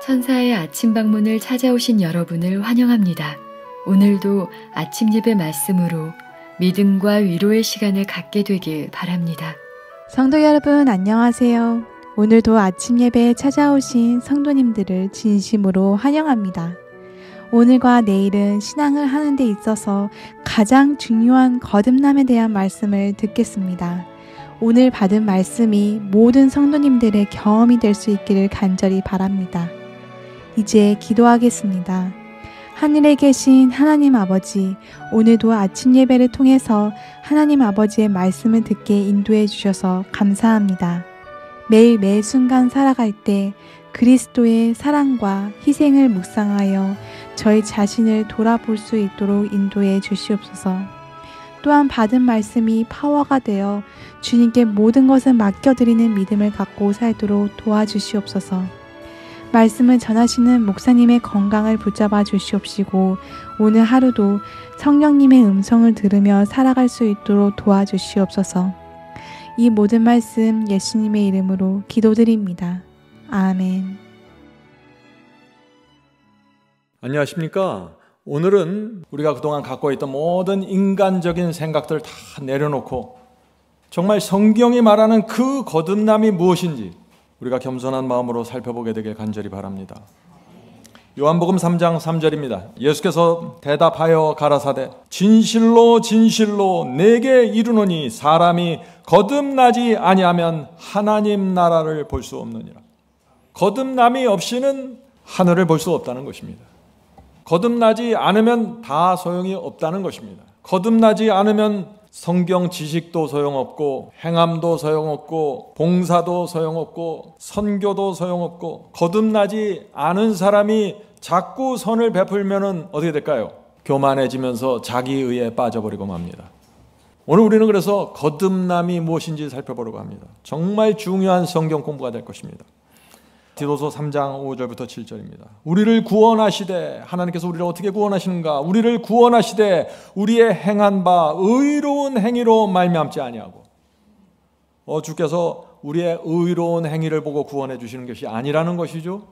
천사의 아침 방문을 찾아오신 여러분을 환영합니다. 오늘도 아침 예배 말씀으로 믿음과 위로의 시간을 갖게 되길 바랍니다. 성도 여러분 안녕하세요. 오늘도 아침 예배에 찾아오신 성도님들을 진심으로 환영합니다. 오늘과 내일은 신앙을 하는 데 있어서 가장 중요한 거듭남에 대한 말씀을 듣겠습니다. 오늘 받은 말씀이 모든 성도님들의 경험이 될 수 있기를 간절히 바랍니다. 이제 기도하겠습니다. 하늘에 계신 하나님 아버지, 오늘도 아침 예배를 통해서 하나님 아버지의 말씀을 듣게 인도해 주셔서 감사합니다. 매일 매 순간 살아갈 때 그리스도의 사랑과 희생을 묵상하여 저희 자신을 돌아볼 수 있도록 인도해 주시옵소서. 또한 받은 말씀이 파워가 되어 주님께 모든 것을 맡겨드리는 믿음을 갖고 살도록 도와주시옵소서. 말씀을 전하시는 목사님의 건강을 붙잡아 주시옵시고 오늘 하루도 성령님의 음성을 들으며 살아갈 수 있도록 도와주시옵소서. 이 모든 말씀 예수님의 이름으로 기도드립니다. 아멘. 안녕하십니까? 오늘은 우리가 그동안 갖고 있던 모든 인간적인 생각들을 다 내려놓고 정말 성경이 말하는 그 거듭남이 무엇인지 우리가 겸손한 마음으로 살펴보게 되길 간절히 바랍니다. 요한복음 3장 3절입니다. 예수께서 대답하여 가라사대 진실로 진실로 내게 이르노니 사람이 거듭나지 아니하면 하나님 나라를 볼 수 없느니라. 거듭남이 없이는 하늘을 볼 수 없다는 것입니다. 거듭나지 않으면 다 소용이 없다는 것입니다. 거듭나지 않으면 성경 지식도 소용없고 행함도 소용없고 봉사도 소용없고 선교도 소용없고 거듭나지 않은 사람이 자꾸 선을 베풀면은 어떻게 될까요? 교만해지면서 자기의에 빠져버리고 맙니다. 오늘 우리는 그래서 거듭남이 무엇인지 살펴보려고 합니다. 정말 중요한 성경 공부가 될 것입니다. 디도서 3장 5절부터 7절입니다. 우리를 구원하시되, 하나님께서 우리를 어떻게 구원하시는가? 우리를 구원하시되 우리의 행한 바 의로운 행위로 말미암지 아니하고, 주께서 우리의 의로운 행위를 보고 구원해 주시는 것이 아니라는 것이죠.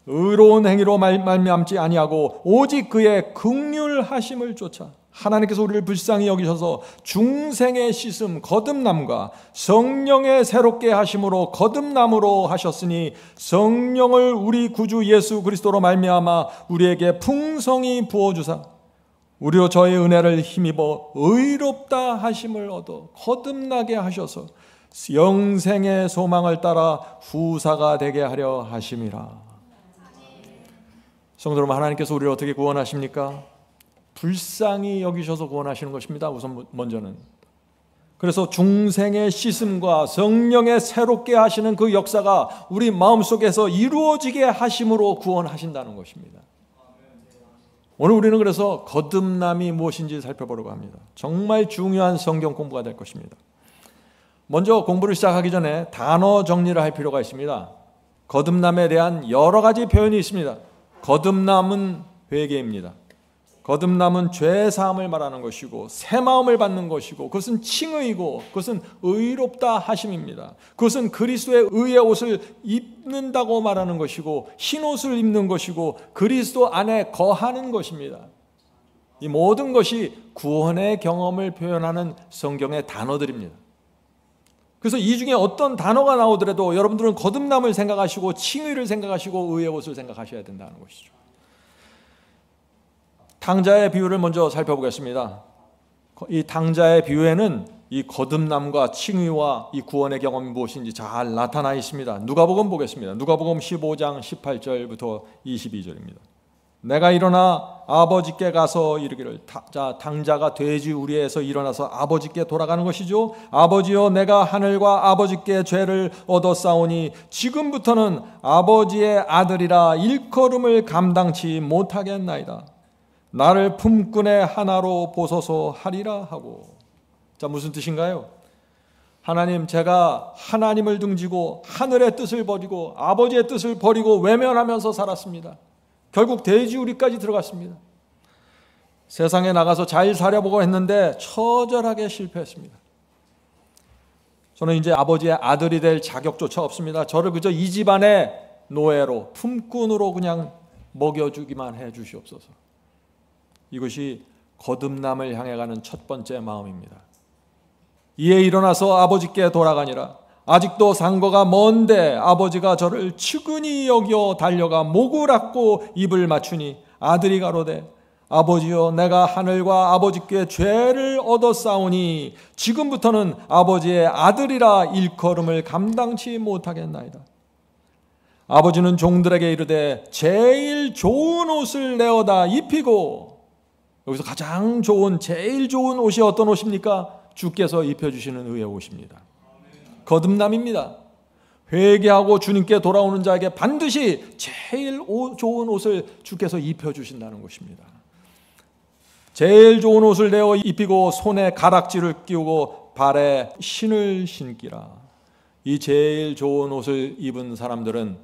의로운 행위로 말미암지 아니하고 오직 그의 긍휼하심을 쫓아 하나님께서 우리를 불쌍히 여기셔서 중생의 씻음 거듭남과 성령의 새롭게 하심으로 거듭남으로 하셨으니 성령을 우리 구주 예수 그리스도로 말미암아 우리에게 풍성히 부어주사 우리로 저의 은혜를 힘입어 의롭다 하심을 얻어 거듭나게 하셔서 영생의 소망을 따라 후사가 되게 하려 하심이라. 성도 여러분, 하나님께서 우리를 어떻게 구원하십니까? 불쌍히 여기셔서 구원하시는 것입니다. 우선 먼저는. 그래서 중생의 씻음과 성령의 새롭게 하시는 그 역사가 우리 마음속에서 이루어지게 하심으로 구원하신다는 것입니다. 오늘 우리는 그래서 거듭남이 무엇인지 살펴보려고 합니다. 정말 중요한 성경 공부가 될 것입니다. 먼저 공부를 시작하기 전에 단어 정리를 할 필요가 있습니다. 거듭남에 대한 여러 가지 표현이 있습니다. 거듭남은 회개입니다. 거듭남은 죄사함을 말하는 것이고 새 마음을 받는 것이고 그것은 칭의이고 그것은 의롭다 하심입니다. 그것은 그리스도의 의의 옷을 입는다고 말하는 것이고 흰 옷을 입는 것이고 그리스도 안에 거하는 것입니다. 이 모든 것이 구원의 경험을 표현하는 성경의 단어들입니다. 그래서 이 중에 어떤 단어가 나오더라도 여러분들은 거듭남을 생각하시고 칭의를 생각하시고 의의 옷을 생각하셔야 된다는 것이죠. 탕자의 비유를 먼저 살펴보겠습니다. 이 탕자의 비유에는 이 거듭남과 칭의와 이 구원의 경험이 무엇인지 잘 나타나 있습니다. 누가복음 보겠습니다. 누가복음 15장 18절부터 22절입니다. 내가 일어나 아버지께 가서 이르기를, 탕자가 돼지 우리에서 일어나서 아버지께 돌아가는 것이죠. 아버지여, 내가 하늘과 아버지께 죄를 얻었사오니 지금부터는 아버지의 아들이라 일컬음을 감당치 못하겠나이다. 나를 품꾼의 하나로 보소서 하리라 하고. 자, 무슨 뜻인가요? 하나님, 제가 하나님을 등지고 하늘의 뜻을 버리고 아버지의 뜻을 버리고 외면하면서 살았습니다. 결국 돼지우리까지 들어갔습니다. 세상에 나가서 잘 살아보고 했는데 처절하게 실패했습니다. 저는 이제 아버지의 아들이 될 자격조차 없습니다. 저를 그저 이 집안의 노예로 품꾼으로 그냥 먹여주기만 해 주시옵소서. 이것이 거듭남을 향해 가는 첫 번째 마음입니다. 이에 일어나서 아버지께 돌아가니라. 아직도 상거가 먼데 아버지가 저를 측은히 여겨 달려가 목을 앗고 입을 맞추니 아들이 가로되 아버지여 내가 하늘과 아버지께 죄를 얻었사오니 지금부터는 아버지의 아들이라 일컬음을 감당치 못하겠나이다. 아버지는 종들에게 이르되 제일 좋은 옷을 내어다 입히고, 여기서 가장 좋은 제일 좋은 옷이 어떤 옷입니까? 주께서 입혀주시는 의의 옷입니다. 거듭남입니다. 회개하고 주님께 돌아오는 자에게 반드시 제일 좋은 옷을 주께서 입혀주신다는 것입니다. 제일 좋은 옷을 내어 입히고 손에 가락지를 끼우고 발에 신을 신기라. 이 제일 좋은 옷을 입은 사람들은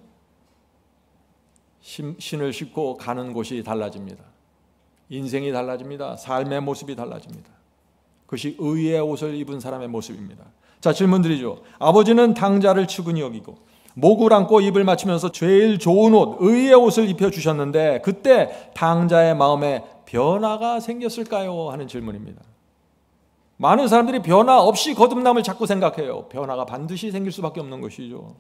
신을 신고 가는 곳이 달라집니다. 인생이 달라집니다. 삶의 모습이 달라집니다. 그것이 의의 옷을 입은 사람의 모습입니다. 자, 질문드리죠. 아버지는 당자를 측은히 여기고 목을 안고 입을 맞추면서 제일 좋은 옷, 의의 옷을 입혀주셨는데 그때 당자의 마음에 변화가 생겼을까요? 하는 질문입니다. 많은 사람들이 변화 없이 거듭남을 자꾸 생각해요. 변화가 반드시 생길 수밖에 없는 것이죠.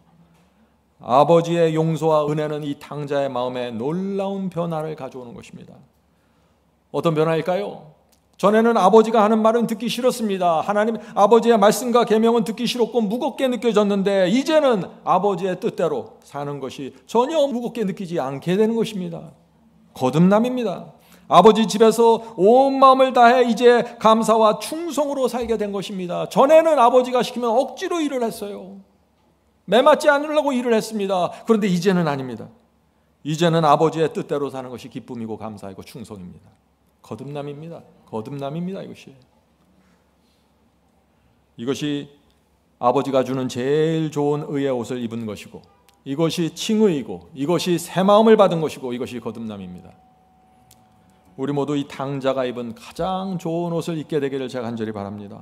아버지의 용서와 은혜는 이 당자의 마음에 놀라운 변화를 가져오는 것입니다. 어떤 변화일까요? 전에는 아버지가 하는 말은 듣기 싫었습니다. 하나님 아버지의 말씀과 계명은 듣기 싫었고 무겁게 느껴졌는데 이제는 아버지의 뜻대로 사는 것이 전혀 무겁게 느끼지 않게 되는 것입니다. 거듭남입니다. 아버지 집에서 온 마음을 다해 이제 감사와 충성으로 살게 된 것입니다. 전에는 아버지가 시키면 억지로 일을 했어요. 매맞지 않으려고 일을 했습니다. 그런데 이제는 아닙니다. 이제는 아버지의 뜻대로 사는 것이 기쁨이고 감사이고 충성입니다. 거듭남입니다. 거듭남입니다. 이것이 아버지가 주는 제일 좋은 의의 옷을 입은 것이고, 이것이 칭의이고, 이것이 새 마음을 받은 것이고, 이것이 거듭남입니다. 우리 모두 이 당자가 입은 가장 좋은 옷을 입게 되기를 제가 간절히 바랍니다.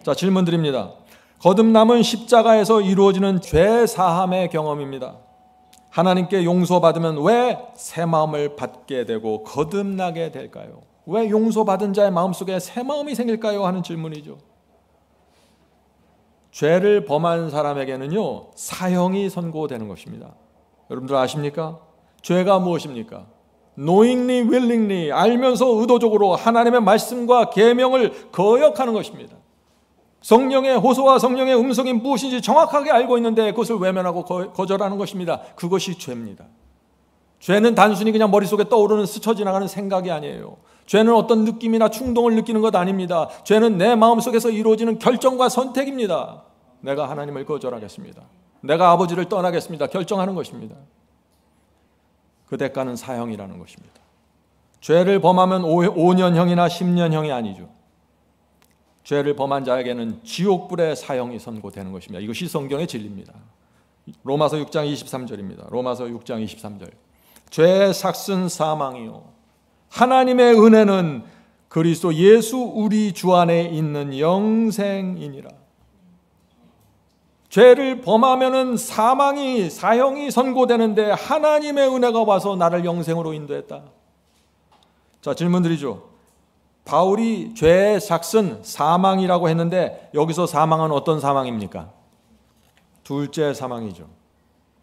자, 질문 드립니다. 거듭남은 십자가에서 이루어지는 죄 사함의 경험입니다. 하나님께 용서받으면 왜 새 마음을 받게 되고 거듭나게 될까요? 왜 용서받은 자의 마음속에 새 마음이 생길까요? 하는 질문이죠. 죄를 범한 사람에게는요, 사형이 선고되는 것입니다. 여러분들 아십니까? 죄가 무엇입니까? knowingly, willingly, 알면서 의도적으로 하나님의 말씀과 계명을 거역하는 것입니다. 성령의 호소와 성령의 음성이 무엇인지 정확하게 알고 있는데 그것을 외면하고 거절하는 것입니다. 그것이 죄입니다. 죄는 단순히 그냥 머릿속에 떠오르는 스쳐 지나가는 생각이 아니에요. 죄는 어떤 느낌이나 충동을 느끼는 것 아닙니다. 죄는 내 마음속에서 이루어지는 결정과 선택입니다. 내가 하나님을 거절하겠습니다. 내가 아버지를 떠나겠습니다. 결정하는 것입니다. 그 대가는 사형이라는 것입니다. 죄를 범하면 5년형이나 10년형이 아니죠. 죄를 범한 자에게는 지옥불의 사형이 선고되는 것입니다. 이것이 성경의 진리입니다. 로마서 6장 23절입니다. 로마서 6장 23절. 죄의 삭은 사망이요 하나님의 은혜는 그리스도 예수 우리 주 안에 있는 영생이니라. 죄를 범하면은 사형이 선고되는데 하나님의 은혜가 와서 나를 영생으로 인도했다. 자, 질문드리죠. 바울이 죄의 삭은 사망이라고 했는데 여기서 사망은 어떤 사망입니까? 둘째 사망이죠.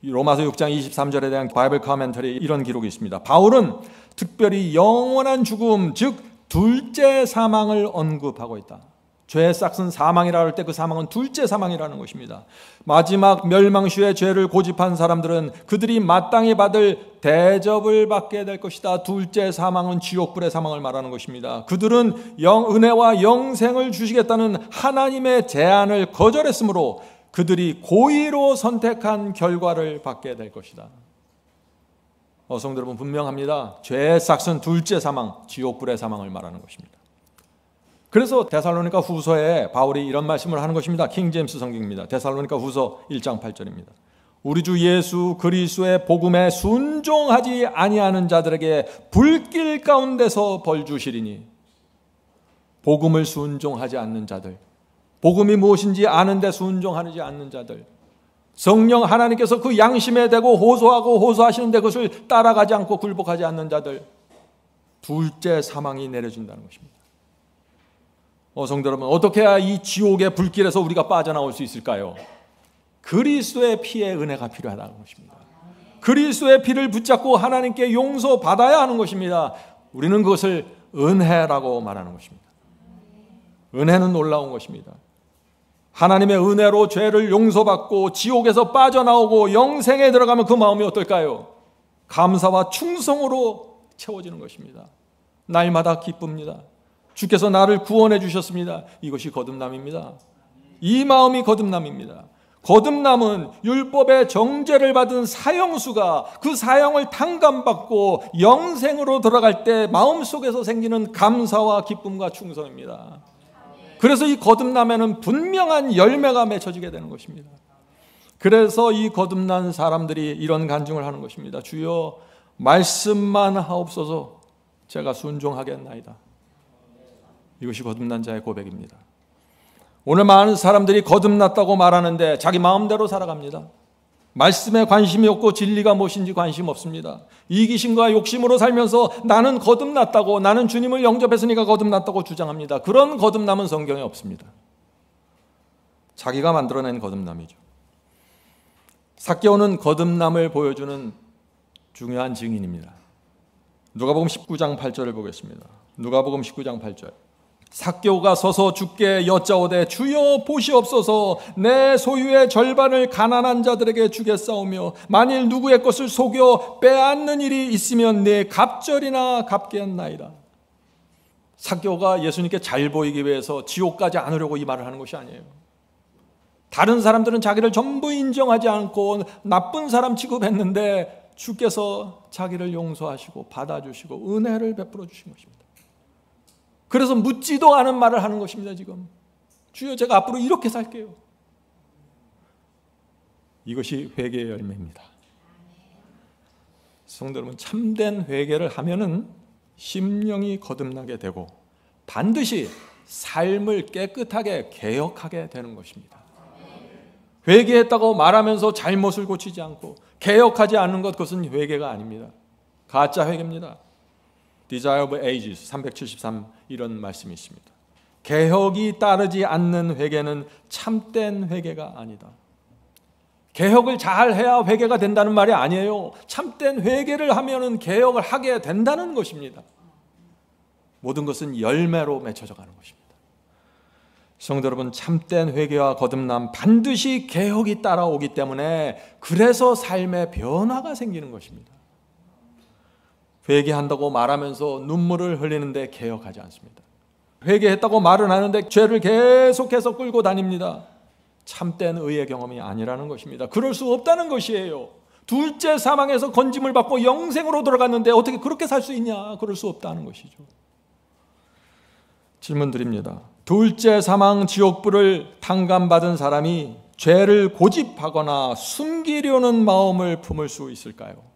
로마서 6장 23절에 대한 바이블 커멘터리 이런 기록이 있습니다. 바울은 특별히 영원한 죽음, 즉 둘째 사망을 언급하고 있다. 죄의 삭은 사망이라고 할 때 그 사망은 둘째 사망이라는 것입니다. 마지막 멸망시에 죄를 고집한 사람들은 그들이 마땅히 받을 대접을 받게 될 것이다. 둘째 사망은 지옥불의 사망을 말하는 것입니다. 그들은 은혜와 영생을 주시겠다는 하나님의 제안을 거절했으므로 그들이 고의로 선택한 결과를 받게 될 것이다. 성도 여러분, 분명합니다. 죄의 삭은 둘째 사망, 지옥불의 사망을 말하는 것입니다. 그래서 데살로니가 후서에 바울이 이런 말씀을 하는 것입니다. 킹 제임스 성경입니다. 데살로니가 후서 1장 8절입니다. 우리 주 예수 그리스도의 복음에 순종하지 아니하는 자들에게 불길 가운데서 벌 주시리니. 복음을 순종하지 않는 자들, 복음이 무엇인지 아는데 순종하지 않는 자들, 성령 하나님께서 그 양심에 대고 호소하고 호소하시는데 그것을 따라가지 않고 굴복하지 않는 자들, 둘째 사망이 내려진다는 것입니다. 성도 여러분, 어떻게 해야 이 지옥의 불길에서 우리가 빠져나올 수 있을까요? 그리스도의 피의 은혜가 필요하다는 것입니다. 그리스도의 피를 붙잡고 하나님께 용서받아야 하는 것입니다. 우리는 그것을 은혜라고 말하는 것입니다. 은혜는 놀라운 것입니다. 하나님의 은혜로 죄를 용서받고 지옥에서 빠져나오고 영생에 들어가면 그 마음이 어떨까요? 감사와 충성으로 채워지는 것입니다. 날마다 기쁩니다. 주께서 나를 구원해 주셨습니다. 이것이 거듭남입니다. 이 마음이 거듭남입니다. 거듭남은 율법의 정죄를 받은 사형수가 그 사형을 탕감받고 영생으로 들어갈 때 마음속에서 생기는 감사와 기쁨과 충성입니다. 그래서 이 거듭남에는 분명한 열매가 맺혀지게 되는 것입니다. 그래서 이 거듭난 사람들이 이런 간증을 하는 것입니다. 주여, 말씀만 하옵소서. 제가 순종하겠나이다. 이것이 거듭난 자의 고백입니다. 오늘 많은 사람들이 거듭났다고 말하는데 자기 마음대로 살아갑니다. 말씀에 관심이 없고 진리가 무엇인지 관심 없습니다. 이기심과 욕심으로 살면서 나는 거듭났다고, 나는 주님을 영접했으니까 거듭났다고 주장합니다. 그런 거듭남은 성경에 없습니다. 자기가 만들어낸 거듭남이죠. 삭개오는 거듭남을 보여주는 중요한 증인입니다. 누가복음 19장 8절을 보겠습니다. 누가복음 19장 8절. 삭개오가 서서 주께 여짜오되 주여 보시옵소서, 내 소유의 절반을 가난한 자들에게 주겠사오며 만일 누구의 것을 속여 빼앗는 일이 있으면 내 갑절이나 갚겠나이다. 삭개오가 예수님께 잘 보이기 위해서 지옥 가지 않으려고 이 말을 하는 것이 아니에요. 다른 사람들은 자기를 전부 인정하지 않고 나쁜 사람 취급했는데 주께서 자기를 용서하시고 받아주시고 은혜를 베풀어 주신 것입니다. 그래서 묻지도 않은 말을 하는 것입니다. 지금 주여, 제가 앞으로 이렇게 살게요. 이것이 회개의 열매입니다. 성도 여러분, 참된 회개를 하면은 심령이 거듭나게 되고 반드시 삶을 깨끗하게 개혁하게 되는 것입니다. 회개했다고 말하면서 잘못을 고치지 않고 개혁하지 않는 것, 그것은 회개가 아닙니다. 가짜 회개입니다. Desire of Ages 373 이런 말씀이 있습니다. 개혁이 따르지 않는 회개는 참된 회개가 아니다. 개혁을 잘 해야 회개가 된다는 말이 아니에요. 참된 회개를 하면은 개혁을 하게 된다는 것입니다. 모든 것은 열매로 맺혀져 가는 것입니다. 성도 여러분, 참된 회개와 거듭남 반드시 개혁이 따라오기 때문에 그래서 삶의 변화가 생기는 것입니다. 회개한다고 말하면서 눈물을 흘리는데 개혁하지 않습니다. 회개했다고 말은 하는데 죄를 계속해서 끌고 다닙니다. 참된 의의 경험이 아니라는 것입니다. 그럴 수 없다는 것이에요. 둘째 사망에서 건짐을 받고 영생으로 들어갔는데 어떻게 그렇게 살 수 있냐? 그럴 수 없다는 것이죠. 질문 드립니다. 둘째 사망 지옥불을 탕감받은 사람이 죄를 고집하거나 숨기려는 마음을 품을 수 있을까요?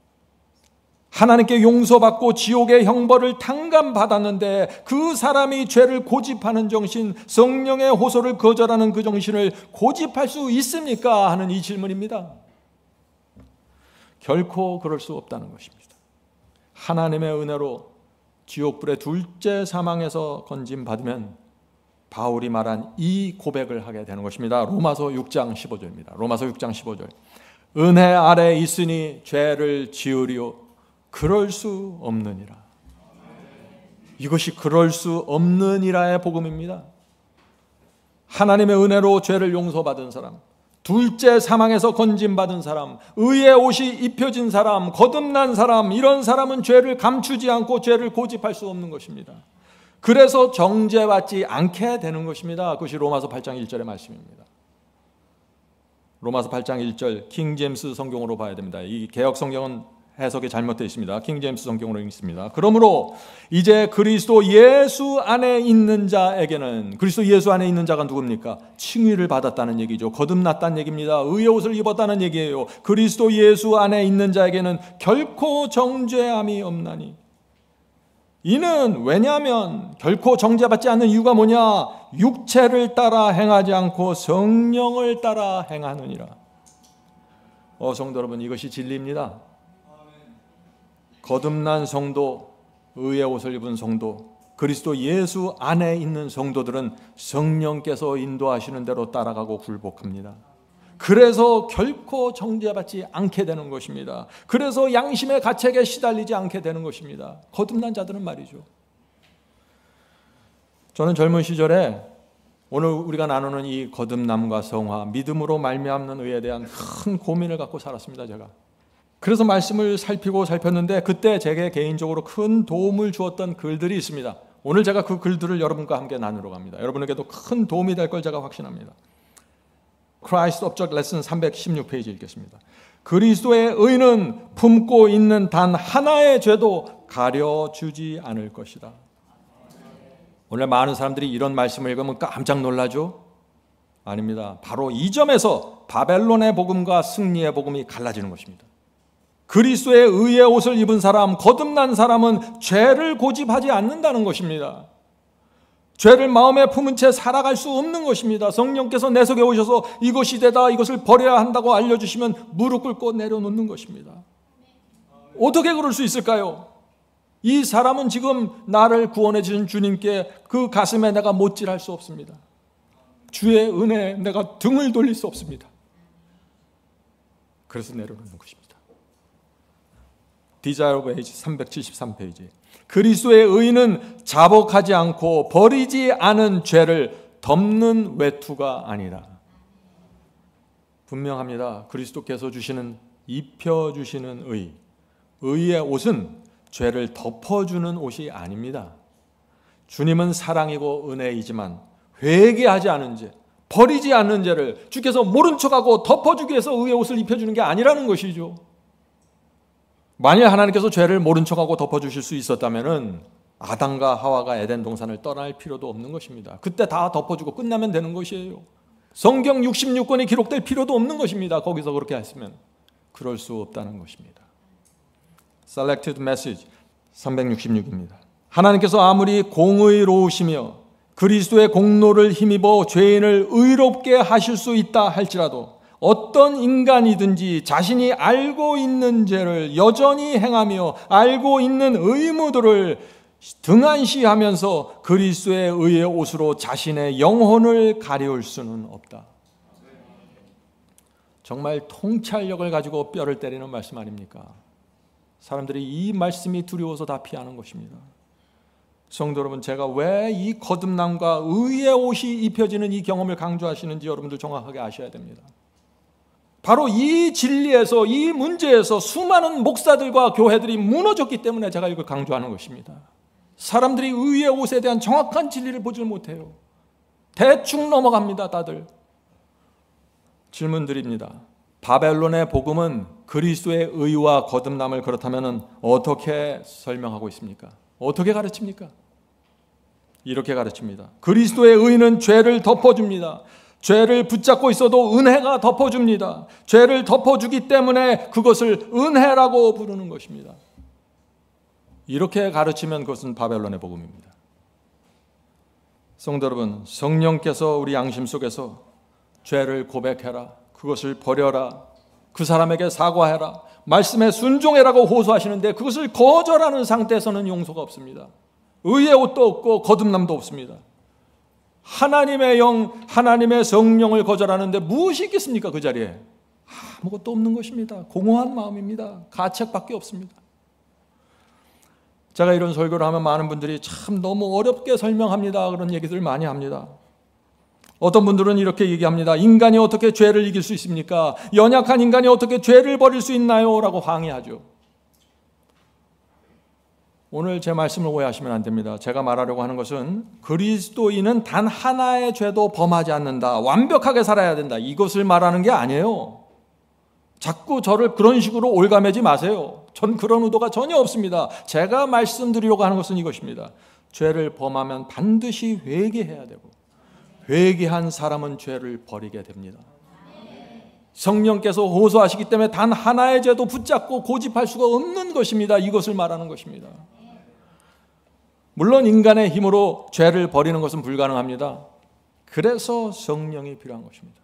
하나님께 용서받고 지옥의 형벌을 탕감받았는데 그 사람이 죄를 고집하는 정신, 성령의 호소를 거절하는 그 정신을 고집할 수 있습니까? 하는 이 질문입니다. 결코 그럴 수 없다는 것입니다. 하나님의 은혜로 지옥불의 둘째 사망에서 건짐받으면 바울이 말한 이 고백을 하게 되는 것입니다. 로마서 6장 15절입니다. 로마서 6장 15절. 은혜 아래 있으니 죄를 지으리오 그럴 수 없느니라. 이것이 그럴 수 없느니라의 복음입니다. 하나님의 은혜로 죄를 용서받은 사람, 둘째 사망에서 건짐받은 사람, 의의 옷이 입혀진 사람, 거듭난 사람, 이런 사람은 죄를 감추지 않고 죄를 고집할 수 없는 것입니다. 그래서 정죄받지 않게 되는 것입니다. 그것이 로마서 8장 1절의 말씀입니다. 로마서 8장 1절 킹제임스 성경으로 봐야 됩니다. 이 개역 성경은 해석이 잘못되어 있습니다. 킹제임스 성경으로 읽습니다. 그러므로 이제 그리스도 예수 안에 있는 자에게는, 그리스도 예수 안에 있는 자가 누굽니까? 칭의를 받았다는 얘기죠. 거듭났다는 얘기입니다. 의의 옷을 입었다는 얘기예요. 그리스도 예수 안에 있는 자에게는 결코 정죄함이 없나니. 이는 왜냐하면 결코 정죄받지 않는 이유가 뭐냐? 육체를 따라 행하지 않고 성령을 따라 행하느니라. 성도 여러분, 이것이 진리입니다. 거듭난 성도, 의의 옷을 입은 성도, 그리스도 예수 안에 있는 성도들은 성령께서 인도하시는 대로 따라가고 굴복합니다. 그래서 결코 정죄받지 않게 되는 것입니다. 그래서 양심의 가책에 시달리지 않게 되는 것입니다. 거듭난 자들은 말이죠. 저는 젊은 시절에 오늘 우리가 나누는 이 거듭남과 성화, 믿음으로 말미암는 의에 대한 큰 고민을 갖고 살았습니다. 제가 그래서 말씀을 살폈는데 그때 제게 개인적으로 큰 도움을 주었던 글들이 있습니다. 오늘 제가 그 글들을 여러분과 함께 나누러 갑니다. 여러분에게도 큰 도움이 될 걸 제가 확신합니다. Christ Object Lesson 316페이지 읽겠습니다. 그리스도의 의는 품고 있는 단 하나의 죄도 가려주지 않을 것이다. 오늘 많은 사람들이 이런 말씀을 읽으면 깜짝 놀라죠? 아닙니다. 바로 이 점에서 바벨론의 복음과 승리의 복음이 갈라지는 것입니다. 그리스도의 의의 옷을 입은 사람, 거듭난 사람은 죄를 고집하지 않는다는 것입니다. 죄를 마음에 품은 채 살아갈 수 없는 것입니다. 성령께서 내 속에 오셔서 이것이 되다, 이것을 버려야 한다고 알려주시면 무릎 꿇고 내려놓는 것입니다. 어떻게 그럴 수 있을까요? 이 사람은 지금 나를 구원해 주신 주님께 그 가슴에 내가 못질할 수 없습니다. 주의 은혜에 내가 등을 돌릴 수 없습니다. 그래서 내려놓는 것입니다. Desire of Age 373페이지. 그리스도의 의는 자복하지 않고 버리지 않은 죄를 덮는 외투가 아니라. 분명합니다. 그리스도께서 주시는, 입혀주시는 의의 옷은 죄를 덮어주는 옷이 아닙니다. 주님은 사랑이고 은혜이지만 회개하지 않은 죄, 버리지 않는 죄를 주께서 모른 척하고 덮어주기 위해서 의의 옷을 입혀주는 게 아니라는 것이죠. 만일 하나님께서 죄를 모른 척하고 덮어주실 수 있었다면 아담과 하와가 에덴 동산을 떠날 필요도 없는 것입니다. 그때 다 덮어주고 끝나면 되는 것이에요. 성경 66권이 기록될 필요도 없는 것입니다. 거기서 그렇게 했으면. 그럴 수 없다는 것입니다. Selected Message 366입니다. 하나님께서 아무리 공의로우시며 그리스도의 공로를 힘입어 죄인을 의롭게 하실 수 있다 할지라도 어떤 인간이든지 자신이 알고 있는 죄를 여전히 행하며 알고 있는 의무들을 등한시하면서 그리스도의 의의 옷으로 자신의 영혼을 가리울 수는 없다. 정말 통찰력을 가지고 뼈를 때리는 말씀 아닙니까? 사람들이 이 말씀이 두려워서 다 피하는 것입니다. 성도 여러분, 제가 왜 이 거듭남과 의의 옷이 입혀지는 이 경험을 강조하시는지 여러분들 정확하게 아셔야 됩니다. 바로 이 진리에서, 이 문제에서 수많은 목사들과 교회들이 무너졌기 때문에 제가 이걸 강조하는 것입니다. 사람들이 의의 옷에 대한 정확한 진리를 보질 못해요. 대충 넘어갑니다, 다들. 질문 드립니다. 바벨론의 복음은 그리스도의 의와 거듭남을 그렇다면 어떻게 설명하고 있습니까? 어떻게 가르칩니까? 이렇게 가르칩니다. 그리스도의 의는 죄를 덮어줍니다. 죄를 붙잡고 있어도 은혜가 덮어줍니다. 죄를 덮어주기 때문에 그것을 은혜라고 부르는 것입니다. 이렇게 가르치면 그것은 바벨론의 복음입니다. 성도 여러분, 성령께서 우리 양심 속에서 죄를 고백해라, 그것을 버려라, 그 사람에게 사과해라, 말씀에 순종해라고 호소하시는데 그것을 거절하는 상태에서는 용서가 없습니다. 의의 옷도 없고 거듭남도 없습니다. 하나님의 영, 하나님의 성령을 거절하는데 무엇이 있겠습니까? 그 자리에 아무것도 없는 것입니다. 공허한 마음입니다. 가책밖에 없습니다. 제가 이런 설교를 하면 많은 분들이 참 너무 어렵게 설명합니다, 그런 얘기들 많이 합니다. 어떤 분들은 이렇게 얘기합니다. 인간이 어떻게 죄를 이길 수 있습니까? 연약한 인간이 어떻게 죄를 버릴 수 있나요? 라고 항의하죠. 오늘 제 말씀을 오해하시면 안 됩니다. 제가 말하려고 하는 것은 그리스도인은 단 하나의 죄도 범하지 않는다, 완벽하게 살아야 된다, 이것을 말하는 게 아니에요. 자꾸 저를 그런 식으로 올가매지 마세요. 전 그런 의도가 전혀 없습니다. 제가 말씀드리려고 하는 것은 이것입니다. 죄를 범하면 반드시 회개해야 되고 회개한 사람은 죄를 버리게 됩니다. 성령께서 호소하시기 때문에 단 하나의 죄도 붙잡고 고집할 수가 없는 것입니다. 이것을 말하는 것입니다. 물론 인간의 힘으로 죄를 버리는 것은 불가능합니다. 그래서 성령이 필요한 것입니다.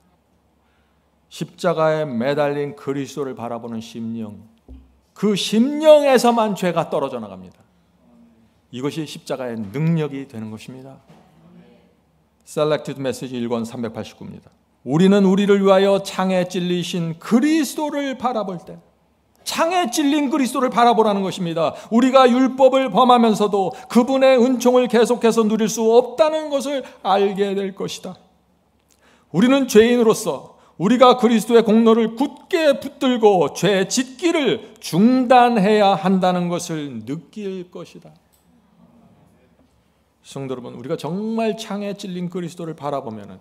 십자가에 매달린 그리스도를 바라보는 심령, 그 심령에서만 죄가 떨어져 나갑니다. 이것이 십자가의 능력이 되는 것입니다. Selected Message 1권 389입니다. 우리는 우리를 위하여 창에 찔리신 그리스도를 바라볼 때, 창에 찔린 그리스도를 바라보라는 것입니다. 우리가 율법을 범하면서도 그분의 은총을 계속해서 누릴 수 없다는 것을 알게 될 것이다. 우리는 죄인으로서 우리가 그리스도의 공로를 굳게 붙들고 죄 짓기를 중단해야 한다는 것을 느낄 것이다. 성도 여러분, 우리가 정말 창에 찔린 그리스도를 바라보면,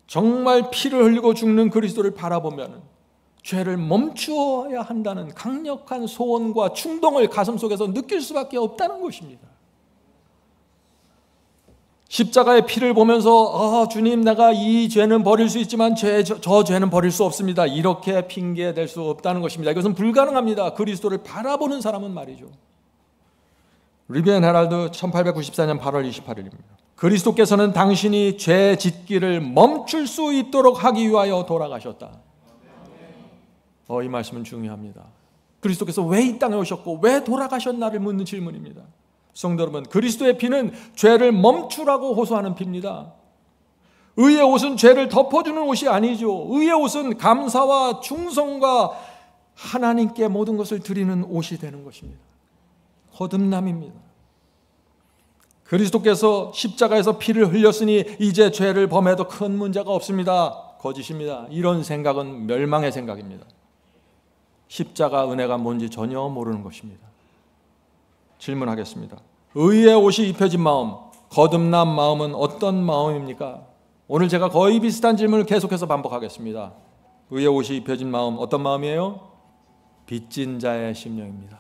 정말 피를 흘리고 죽는 그리스도를 바라보면 죄를 멈추어야 한다는 강력한 소원과 충동을 가슴속에서 느낄 수밖에 없다는 것입니다. 십자가의 피를 보면서 주님, 내가 이 죄는 버릴 수 있지만 저 죄는 버릴 수 없습니다, 이렇게 핑계댈 수 없다는 것입니다. 이것은 불가능합니다. 그리스도를 바라보는 사람은 말이죠. 리비안 헤럴드 1894년 8월 28일입니다. 그리스도께서는 당신이 죄 짓기를 멈출 수 있도록 하기 위하여 돌아가셨다. 이 말씀은 중요합니다. 그리스도께서 왜 이 땅에 오셨고 왜 돌아가셨나를 묻는 질문입니다. 성도 여러분, 그리스도의 피는 죄를 멈추라고 호소하는 피입니다. 의의 옷은 죄를 덮어주는 옷이 아니죠. 의의 옷은 감사와 충성과 하나님께 모든 것을 드리는 옷이 되는 것입니다. 거듭남입니다. 그리스도께서 십자가에서 피를 흘렸으니 이제 죄를 범해도 큰 문제가 없습니다. 거짓입니다. 이런 생각은 멸망의 생각입니다. 십자가 은혜가 뭔지 전혀 모르는 것입니다. 질문하겠습니다. 의의 옷이 입혀진 마음, 거듭난 마음은 어떤 마음입니까? 오늘 제가 거의 비슷한 질문을 계속해서 반복하겠습니다. 의의 옷이 입혀진 마음, 어떤 마음이에요? 빚진 자의 심령입니다.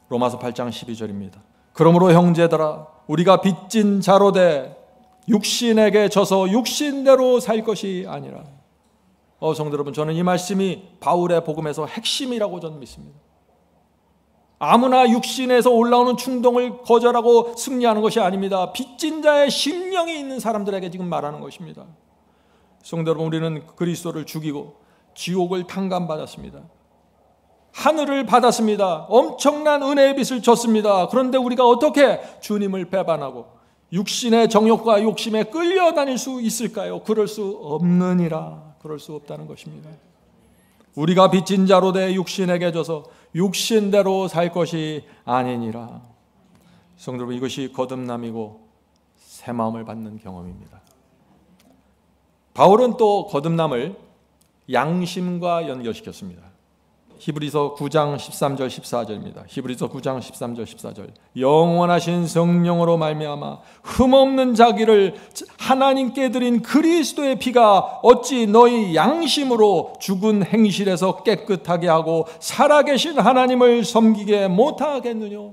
로마서 8장 12절입니다. 그러므로 형제들아, 우리가 빚진 자로 돼 육신에게 져서 육신대로 살 것이 아니라. 성도 여러분, 저는 이 말씀이 바울의 복음에서 핵심이라고 저는 믿습니다. 아무나 육신에서 올라오는 충동을 거절하고 승리하는 것이 아닙니다. 빚진 자의 심령이 있는 사람들에게 지금 말하는 것입니다. 성도 여러분, 우리는 그리스도를 죽이고 지옥을 탕감받았습니다. 하늘을 받았습니다. 엄청난 은혜의 빚을 졌습니다. 그런데 우리가 어떻게 주님을 배반하고 육신의 정욕과 욕심에 끌려다닐 수 있을까요? 그럴 수 없느니라. 그럴 수 없다는 것입니다. 우리가 빚진 자로 돼 육신에게 져서 육신대로 살 것이 아니니라. 성도 여러분, 이것이 거듭남이고 새 마음을 받는 경험입니다. 바울은 또 거듭남을 양심과 연결시켰습니다. 히브리서 9장 13절 14절입니다. 히브리서 9장 13절 14절. 영원하신 성령으로 말미암아 흠없는 자기를 하나님께 드린 그리스도의 피가 어찌 너희 양심으로 죽은 행실에서 깨끗하게 하고 살아계신 하나님을 섬기게 못하겠느냐.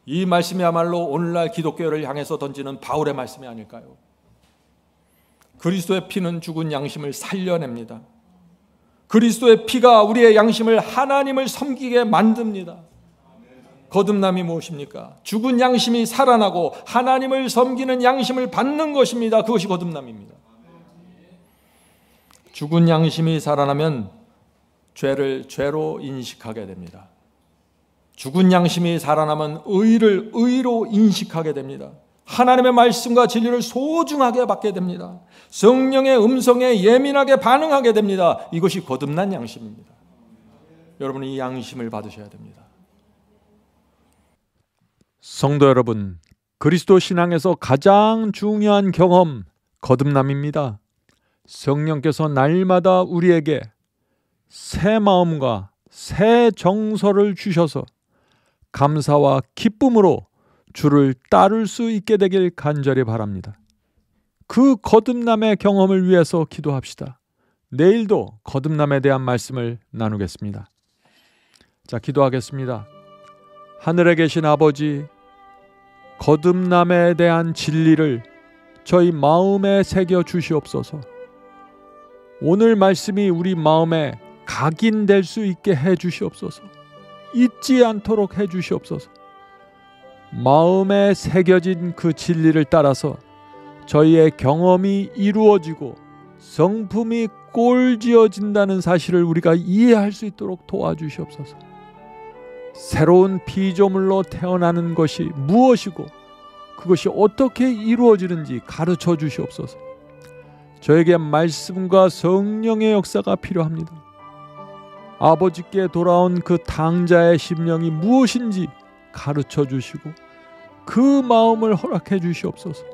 이 말씀이야말로 오늘날 기독교를 향해서 던지는 바울의 말씀이 아닐까요? 그리스도의 피는 죽은 양심을 살려냅니다. 그리스도의 피가 우리의 양심을 하나님을 섬기게 만듭니다. 거듭남이 무엇입니까? 죽은 양심이 살아나고 하나님을 섬기는 양심을 받는 것입니다. 그것이 거듭남입니다. 죽은 양심이 살아나면 죄를 죄로 인식하게 됩니다. 죽은 양심이 살아나면 의를 의로 인식하게 됩니다. 하나님의 말씀과 진리를 소중하게 받게 됩니다. 성령의 음성에 예민하게 반응하게 됩니다. 이것이 거듭난 양심입니다. 여러분은 이 양심을 받으셔야 됩니다. 성도 여러분, 그리스도 신앙에서 가장 중요한 경험, 거듭남입니다. 성령께서 날마다 우리에게 새 마음과 새 정서를 주셔서 감사와 기쁨으로 주를 따를 수 있게 되길 간절히 바랍니다. 그 거듭남의 경험을 위해서 기도합시다. 내일도 거듭남에 대한 말씀을 나누겠습니다. 자, 기도하겠습니다. 하늘에 계신 아버지, 거듭남에 대한 진리를 저희 마음에 새겨 주시옵소서. 오늘 말씀이 우리 마음에 각인될 수 있게 해 주시옵소서. 잊지 않도록 해 주시옵소서. 마음에 새겨진 그 진리를 따라서 저희의 경험이 이루어지고 성품이 꼴지어진다는 사실을 우리가 이해할 수 있도록 도와주시옵소서. 새로운 피조물로 태어나는 것이 무엇이고 그것이 어떻게 이루어지는지 가르쳐 주시옵소서. 저에게 말씀과 성령의 역사가 필요합니다. 아버지께 돌아온 그 탕자의 심령이 무엇인지 가르쳐 주시고 그 마음을 허락해 주시옵소서.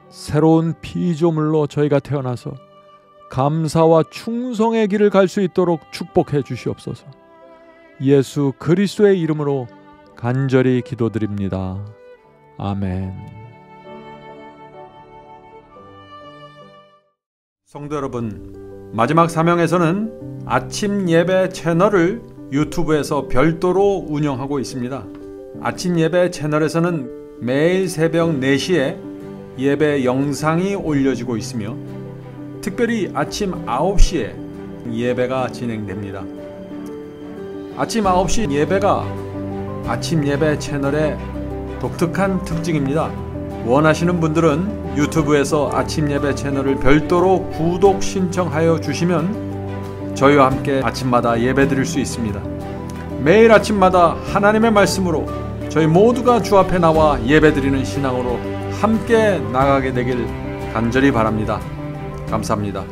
새로운 피조물로 저희가 태어나서 감사와 충성의 길을 갈 수 있도록 축복해 주시옵소서. 예수 그리스도의 이름으로 간절히 기도드립니다. 아멘. 성도 여러분, 마지막 사명에서는 아침 예배 채널을 유튜브에서 별도로 운영하고 있습니다. 아침 예배 채널에서는 매일 새벽 4시에 예배 영상이 올려지고 있으며 특별히 아침 9시에 예배가 진행됩니다. 아침 9시 예배가 아침 예배 채널의 독특한 특징입니다. 원하시는 분들은 유튜브에서 아침 예배 채널을 별도로 구독 신청하여 주시면 저희와 함께 아침마다 예배 드릴 수 있습니다. 매일 아침마다 하나님의 말씀으로 저희 모두가 주 앞에 나와 예배 드리는 신앙으로 함께 나가게 되길 간절히 바랍니다. 감사합니다.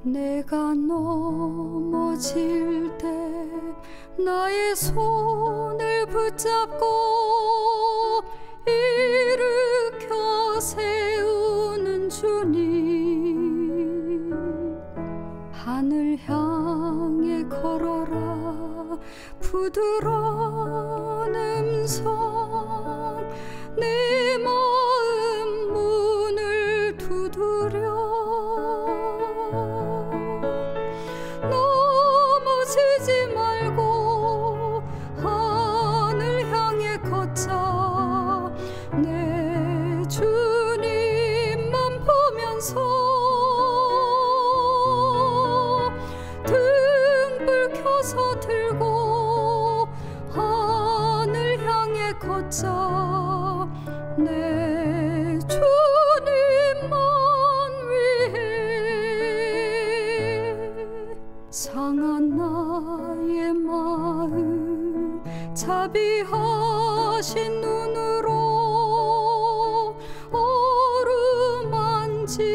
내가 넘어질 때 나의 손을 붙잡고 일으켜 세우는 주님, 하늘 향해 걸어라 부드러운 음성, 내 마음 문을 두드려 넘어지지 말고 하늘 향해 걷자. 내 주님만 보면서 등불 켜서 들고 하늘 향해 걷자. 내 주님만 위해 상한 나의 마음 자비하신 눈으로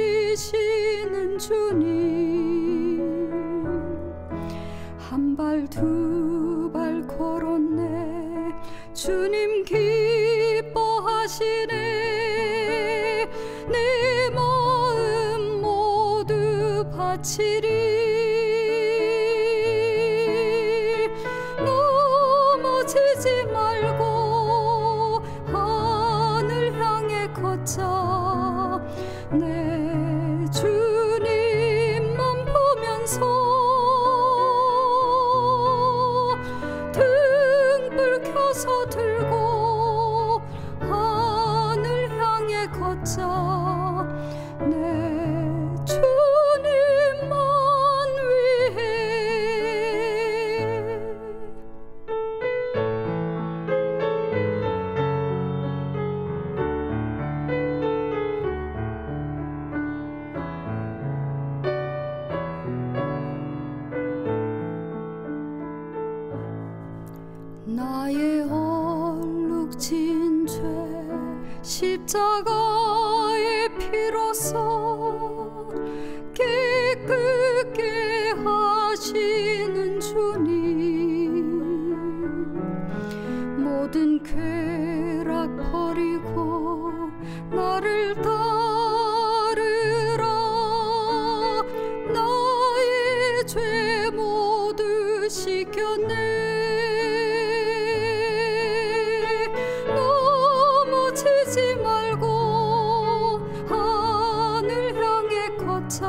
어루만지시는 주님, 한 발 두 발 걸었네 주님 기뻐하시네. 내 마음 모두 바치리. 넘어지지 말고 하늘 향해 걷자. 내 주님만 보면서 등불 켜서 들고 하늘 향해 걷자. 내 주님만 위해 나의 얼룩진 죄 십자가의 피로써 깨끗게 하시는 주님, 모든 쾌락 버리고 나를 따르라. 나의 죄 모두 씻겼네. 넘어지지 말고 하늘 향해 걷자.